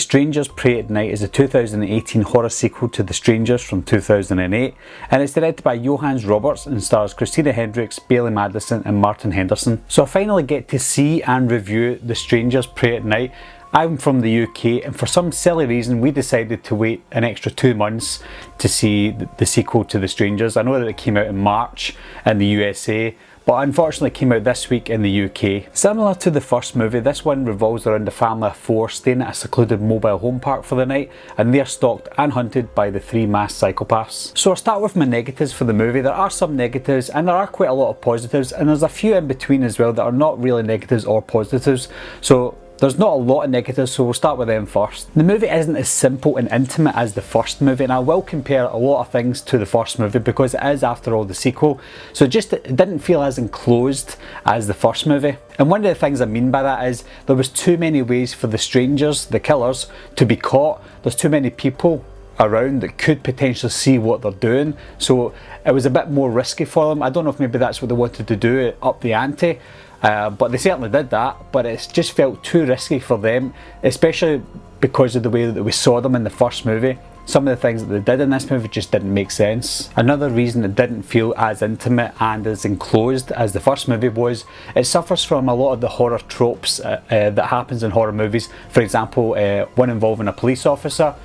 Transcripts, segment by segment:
Strangers Prey at Night is a 2018 horror sequel to The Strangers from 2008, and it's directed by Johannes Roberts and stars Christina Hendricks, Bailee Madison and Martin Henderson. So I finally get to see and review The Strangers Prey at Night. I'm from the UK, and for some silly reason we decided to wait an extra 2 months to see the sequel to The Strangers. I know that it came out in March in the USA, but unfortunately it came out this week in the UK. Similar to the first movie, this one revolves around a family of 4 staying at a secluded mobile home park for the night, and they are stalked and hunted by the 3 masked psychopaths. So I'll start with my negatives for the movie. There are some negatives and there are quite a lot of positives, and there's a few in between as well that are not really negatives or positives. So there's not a lot of negatives, so we'll start with them first. The movie isn't as simple and intimate as the first movie, and I will compare a lot of things to the first movie because it is, after all, the sequel. So it didn't feel as enclosed as the first movie. And one of the things I mean by that is there was too many ways for the strangers, the killers, to be caught. There's too many people around that could potentially see what they're doing, so it was a bit more risky for them. I don't know if maybe that's what they wanted to do, up the ante. But they certainly did that, but it just felt too risky for them, especially because of the way that we saw them in the first movie. Some of the things that they did in this movie just didn't make sense. Another reason it didn't feel as intimate and as enclosed as the first movie was it suffers from a lot of the horror tropes that happens in horror movies. For example, one involving a police officer.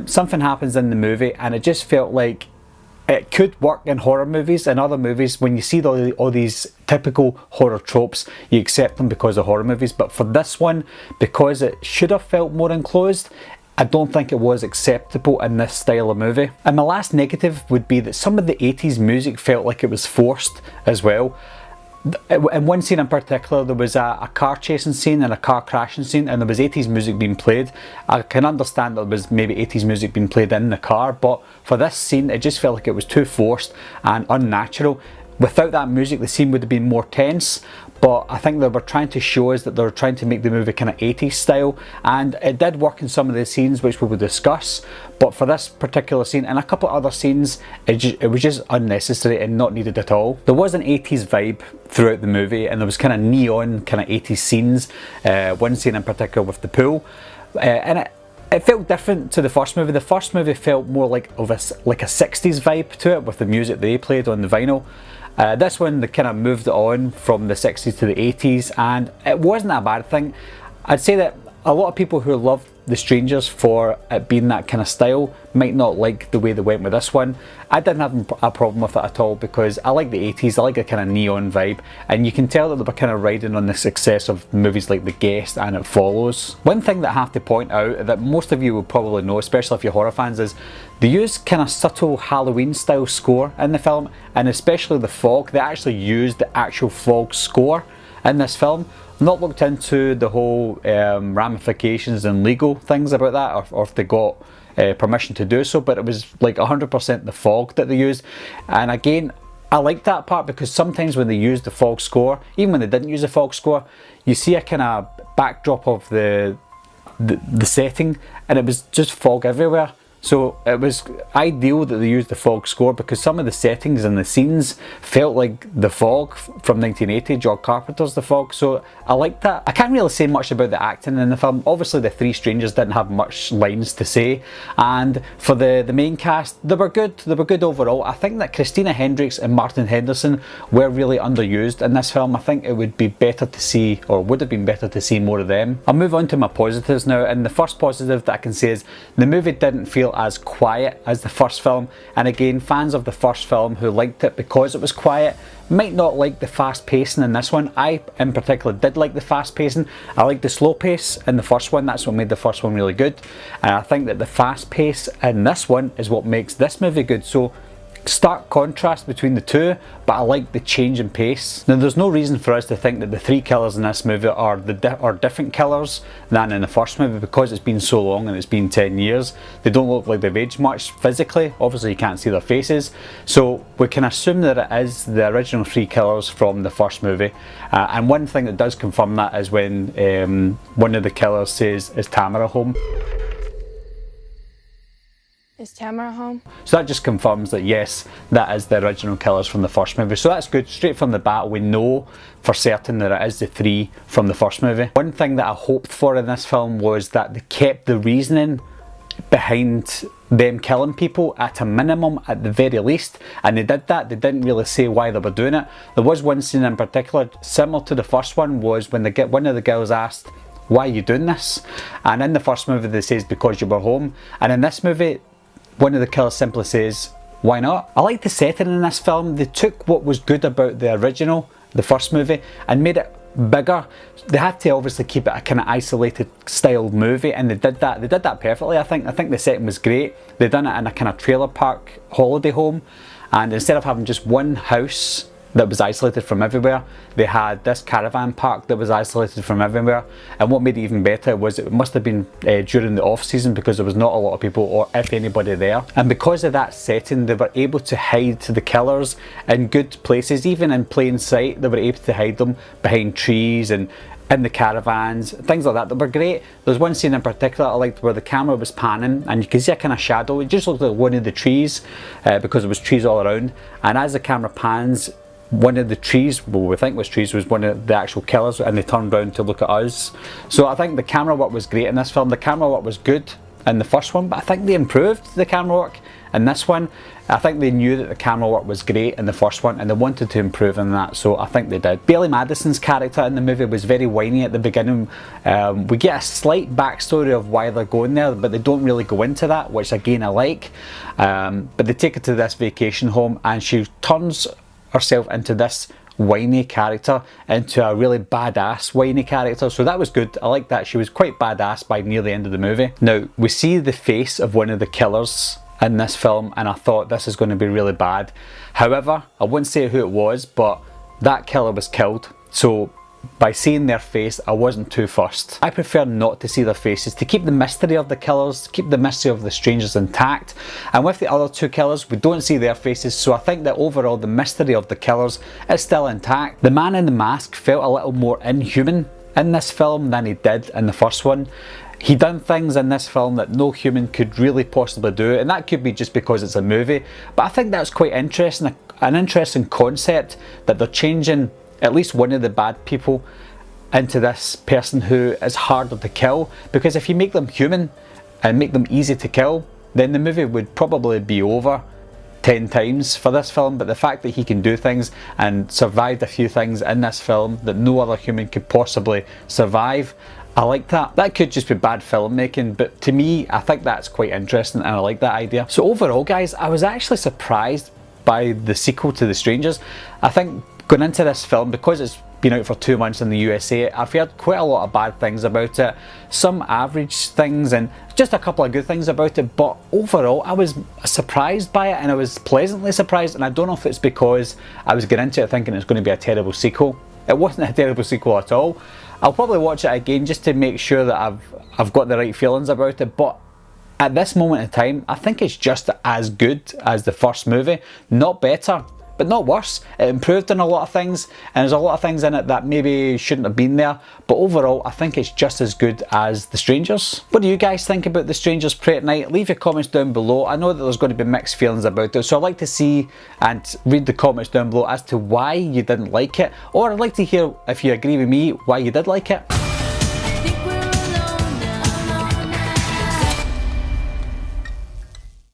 Something happens in the movie and it just felt like it could work in horror movies. In other movies, when you see all these typical horror tropes, you accept them because of horror movies. But for this one, because it should have felt more enclosed, I don't think it was acceptable in this style of movie. And my last negative would be that some of the 80s music felt like it was forced as well. In one scene in particular, there was a car chasing scene and a car crashing scene, and there was 80s music being played. I can understand that there was maybe 80s music being played in the car, but for this scene it just felt like it was too forced and unnatural. Without that music, the scene would have been more tense, but I think they were trying to show us that they were trying to make the movie kind of 80s style, and it did work in some of the scenes which we will discuss. But for this particular scene and a couple of other scenes, it was just unnecessary and not needed at all. There was an 80s vibe throughout the movie, and there was kind of neon kind of 80s scenes. One scene in particular with the pool, and it felt different to the first movie. The first movie felt more like a 60s vibe to it with the music they played on the vinyl. This one, they kind of moved it on from the 60s to the 80s, and it wasn't a bad thing. I'd say that a lot of people who love The Strangers for it being that kind of style might not like the way they went with this one. I didn't have a problem with it at all because I like the 80s, I like the kind of neon vibe, and you can tell that they were kind of riding on the success of movies like The Guest and It Follows. One thing that I have to point out that most of you will probably know, especially if you're horror fans, is they use kind of subtle Halloween style score in the film, and especially the fog. They actually used the actual fog score in this film. Not looked into the whole ramifications and legal things about that, or if they got permission to do so, but it was like 100% the fog that they used. And again, I like that part because sometimes when they use the fog score, even when they didn't use the fog score, you see a kind of backdrop of the setting, and it was just fog everywhere. So it was ideal that they used the fog score because some of the settings and the scenes felt like The Fog from 1980, John Carpenter's The Fog, so I liked that. I can't really say much about the acting in the film. Obviously the 3 strangers didn't have much lines to say, and for the main cast, they were good overall. I think that Christina Hendricks and Martin Henderson were really underused in this film. I think it would be better to see, or would have been better to see more of them. I'll move on to my positives now, and the first positive that I can say is the movie didn't feel as quiet as the first film, and again, fans of the first film who liked it because it was quiet might not like the fast pacing in this one. I in particular did like the fast pacing. I like the slow pace in the first one. That's what made the first one really good, and I think that the fast pace in this one is what makes this movie good. So stark contrast between the two, but I like the change in pace. Now there's no reason for us to think that the 3 killers in this movie are different killers than in the first movie because it's been so long and it's been 10 years. They don't look like they've aged much physically. Obviously you can't see their faces, so we can assume that it is the original 3 killers from the first movie. And one thing that does confirm that is when one of the killers says, "Is Tamara home?" Is Tamara home? So that just confirms that yes, that is the original killers from the first movie. So that's good. Straight from the bat, we know for certain that it is the three from the first movie. One thing that I hoped for in this film was that they kept the reasoning behind them killing people at a minimum, at the very least, and they did that. They didn't really say why they were doing it. There was one scene in particular, similar to the first one, was when one of the girls asked, "Why are you doing this?" And in the first movie they says, "Because you were home." And in this movie, one of the killers simply says, "Why not?" I like the setting in this film. They took what was good about the original, the first movie, and made it bigger. They had to obviously keep it a kind of isolated style movie, and they did that. They did that perfectly. I think the setting was great. They done it in a kind of trailer park holiday home, and instead of having just one house that was isolated from everywhere, they had this caravan park that was isolated from everywhere. And what made it even better was it must have been during the off season, because there was not a lot of people, or if anybody, there. And because of that setting, they were able to hide the killers in good places, even in plain sight. They were able to hide them behind trees and in the caravans, things like that. That were great. There's one scene in particular I liked where the camera was panning and you could see a kind of shadow. It just looked like one of the trees, because there was trees all around. And as the camera pans, one of the trees, well, we think was trees, was one of the actual killers, and they turned around to look at us. So I think the camera work was great in this film. The camera work was good in the first one, but I think they improved the camera work in this one. I think they knew that the camera work was great in the first one and they wanted to improve on that, so I think they did. Bailee Madison's character in the movie was very whiny at the beginning. We get a slight backstory of why they're going there, but they don't really go into that, which again I like. But they take her to this vacation home and she turns herself into this whiny character, into a really badass whiny character, so that was good. I like that. She was quite badass by near the end of the movie. Now we see the face of one of the killers in this film and I thought this is going to be really bad. However, I wouldn't say who it was, but that killer was killed, so by seeing their face I wasn't too fussed. I prefer not to see their faces, to keep the mystery of the killers, keep the mystery of the strangers intact. And with the other two killers we don't see their faces, so I think that overall the mystery of the killers is still intact. The man in the mask felt a little more inhuman in this film than he did in the first one. He done things in this film that no human could really possibly do, and that could be just because it's a movie, but I think that's quite interesting, an interesting concept, that they're changing at least one of the bad people into this person who is harder to kill, because if you make them human and make them easy to kill, then the movie would probably be over 10 times for this film. But the fact that he can do things and survived a few things in this film that no other human could possibly survive, I like that. That could just be bad filmmaking, but to me I think that's quite interesting and I like that idea. So overall guys, I was actually surprised by the sequel to The Strangers. I think going into this film, because it's been out for 2 months in the USA, I've heard quite a lot of bad things about it, some average things and just a couple of good things about it, but overall I was surprised by it and I was pleasantly surprised. And I don't know if it's because I was getting into it thinking it's going to be a terrible sequel. It wasn't a terrible sequel at all. I'll probably watch it again just to make sure that I've got the right feelings about it, but at this moment in time I think it's just as good as the first movie. Not better, but not worse. It improved on a lot of things, and there's a lot of things in it that maybe shouldn't have been there, but overall I think it's just as good as The Strangers. What do you guys think about The Strangers Pray at Night? Leave your comments down below. I know that there's going to be mixed feelings about it, so I'd like to see and read the comments down below as to why you didn't like it, or I'd like to hear, if you agree with me, why you did like it.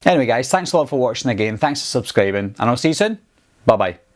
Anyway guys, thanks a lot for watching again, thanks for subscribing, and I'll see you soon. Bye bye.